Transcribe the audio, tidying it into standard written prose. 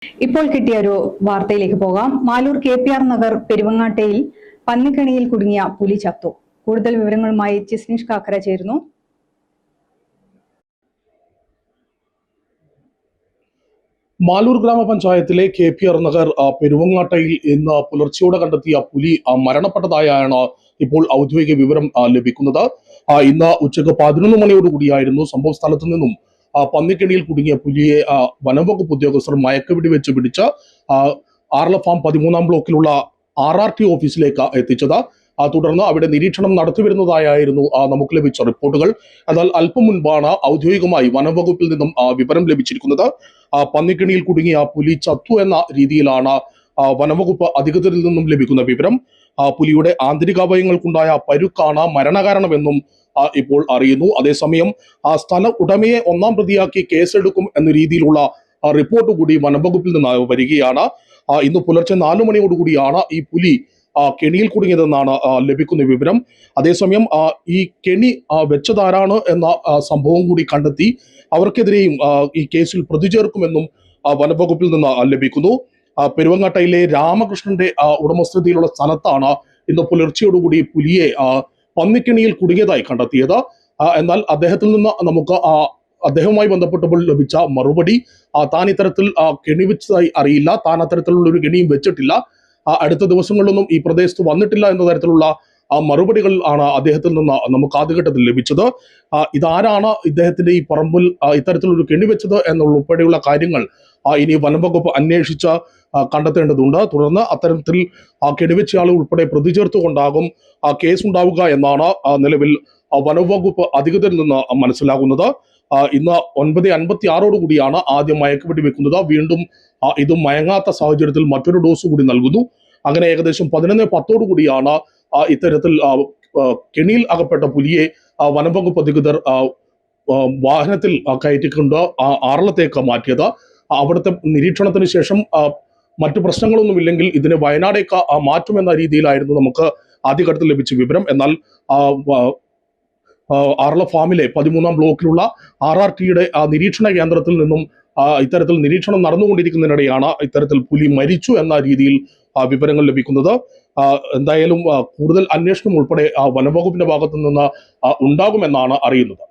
ഇപ്പോൾ കിട്ടിയ ഒരു വാർത്തയിലേക്ക് പോകാം. മാലൂർ KPR നഗർ പെരുവങ്ങാട്ടയിൽ പന്നിക്കണിയിൽ കുടുങ്ങിയ പുലി ചത്തു. കൂടുതൽ വിവരങ്ങളുമായി ജിസ്നീഷ് കാക്കര ചേരുന്നു. മാലൂർ ഗ്രാമപഞ്ചായത്തിലെ KPR നഗർ പെരുവങ്ങാട്ടയിൽ ഇന്ന് പുലർച്ചയോടെ കണ്ടെത്തിയ പുലി മരണപ്പെട്ടതായാണ് ഇപ്പോൾ ഔദ്യോഗിക വിവരം ലഭിക്കുന്നത്. ഇന്ന് ഉച്ചക്ക് 11 മണിയോടുകൂടിയായിരുന്നു സംഭവ സ്ഥലത്തു നിന്നും പന്നിക്കണിയിൽ കുടുങ്ങിയ പുലിയെ വനംവകുപ്പ് ഉദ്യോഗസ്ഥർ മയക്കുവെടി വെച്ച് പിടിച്ച് ആർല ഫാം 13-ാം ബ്ലോക്കിലുള്ള RRT ഓഫീസിലേക്ക് എത്തിച്ചത്. തുടർന്ന് അവിടെ നിരീക്ഷണം നടത്തിവരുന്നതായിരുന്നു നമുക്ക് ലഭിച്ച റിപ്പോർട്ടുകൾ. എന്നാൽ അല്പം മുൻപാണ് ഔദ്യോഗികമായി വനംവകുപ്പിൽ നിന്നും വിവരം ലഭിച്ചിരിക്കുന്നത്. പന്നിക്കണിയിൽ കുടുങ്ങിയ പുലി ചത്തു എന്ന രീതിയിലാണ് വനംവകുപ്പ് അധികൃതരിൽ നിന്നും ലഭിക്കുന്ന വിവരം. പുലിയുടെ ആന്തരികാവയവങ്ങൾക്കുണ്ടായ പരുക്കാണ് മരണകാരണമെന്നും ഇപ്പോൾ അറിയുന്നു. അതേസമയം സ്ഥല ഉടമയെ 1-ാം പ്രതിയാക്കി കേസെടുക്കും എന്ന രീതിയിലുള്ള റിപ്പോർട്ട് കൂടി വനംവകുപ്പിൽ നിന്ന് വരികയാണ്. ഇന്ന് പുലർച്ചെ 4 മണിയോടുകൂടിയാണ് ഈ പുലി കെണിയിൽ കുടുങ്ങിയതെന്നാണ് ലഭിക്കുന്ന വിവരം. അതേസമയം ഈ കെണി വെച്ചതാരാണ് എന്ന സംഭവം കൂടി കണ്ടെത്തി അവർക്കെതിരെയും ഈ കേസിൽ പ്രതി ചേർക്കുമെന്നും വനംവകുപ്പിൽ നിന്ന് ലഭിക്കുന്നു. പെരുവങ്ങാട്ടയിലെ രാമകൃഷ്ണന്റെ ഉടമസ്ഥതയിലുള്ള സ്ഥലത്താണ് ഇന്ന് പുലർച്ചയോടുകൂടി പുലിയെ പന്നിക്കണിയിൽ കുടുങ്ങിയതായി കണ്ടെത്തിയത്. എന്നാൽ അദ്ദേഹത്തിൽ നിന്ന് നമുക്ക് അദ്ദേഹവുമായി ബന്ധപ്പെട്ടപ്പോൾ ലഭിച്ച മറുപടി താൻ ഇത്തരത്തിൽ കെണി വെച്ചതായി അറിയില്ല, താൻ അത്തരത്തിലുള്ള ഒരു കെണിയും വെച്ചിട്ടില്ല, അടുത്ത ദിവസങ്ങളിലൊന്നും ഈ പ്രദേശത്ത് വന്നിട്ടില്ല എന്ന തരത്തിലുള്ള മറുപടികൾ ആണ് അദ്ദേഹത്തിൽ നിന്ന് നമുക്ക് ആദ്യഘട്ടത്തിൽ ലഭിച്ചത്. ഇതാരാണ് ഇദ്ദേഹത്തിന്റെ ഈ പറമ്പിൽ ഇത്തരത്തിലൊരു കെണി വെച്ചത് എന്നുൾപ്പെടെയുള്ള കാര്യങ്ങൾ ഇനി വനംവകുപ്പ് അന്വേഷിച്ച് കണ്ടെത്തേണ്ടതുണ്ട്. തുടർന്ന് അത്തരത്തിൽ കെണിവെച്ചയാൾ ഉൾപ്പെടെ പ്രതി ചേർത്തുകൊണ്ടാകും കേസ് ഉണ്ടാവുക എന്നാണ് നിലവിൽ വനംവകുപ്പ് അധികൃതരിൽ നിന്ന് മനസ്സിലാകുന്നത്. ഇന്ന് 9:56 ആദ്യം മയക്കുവെടി വെക്കുന്നത്. വീണ്ടും ഇത് മയങ്ങാത്ത സാഹചര്യത്തിൽ മറ്റൊരു ഡോസ് കൂടി നൽകുന്നു. അങ്ങനെ ഏകദേശം 11:10 ഇത്തരത്തിൽ കെണിയിൽ അകപ്പെട്ട പുലിയെ വനംവകുപ്പ് അധികൃതർ വാഹനത്തിൽ കയറ്റിക്കൊണ്ട് ആറളത്തേക്ക് മാറ്റിയത്. അവിടുത്തെ നിരീക്ഷണത്തിന് ശേഷം മറ്റു പ്രശ്നങ്ങളൊന്നുമില്ലെങ്കിൽ ഇതിനെ വയനാടേക്ക് മാറ്റുമെന്ന രീതിയിലായിരുന്നു നമുക്ക് ആദ്യഘട്ടത്തിൽ ലഭിച്ച വിവരം. എന്നാൽ ആർല ഫാമിലെ 13-ാം ബ്ലോക്കിലുള്ള RRTയുടെ നിരീക്ഷണ കേന്ദ്രത്തിൽ നിന്നും ഇത്തരത്തിൽ നിരീക്ഷണം നടന്നുകൊണ്ടിരിക്കുന്നതിനിടെയാണ് ഇത്തരത്തിൽ പുലി മരിച്ചു എന്ന രീതിയിൽ വിവരങ്ങൾ ലഭിക്കുന്നത്. എന്തായാലും കൂടുതൽ അന്വേഷണം ഉൾപ്പെടെ വനംവകുപ്പിന്റെ ഭാഗത്തു നിന്ന് ഉണ്ടാകുമെന്നാണ് അറിയുന്നത്.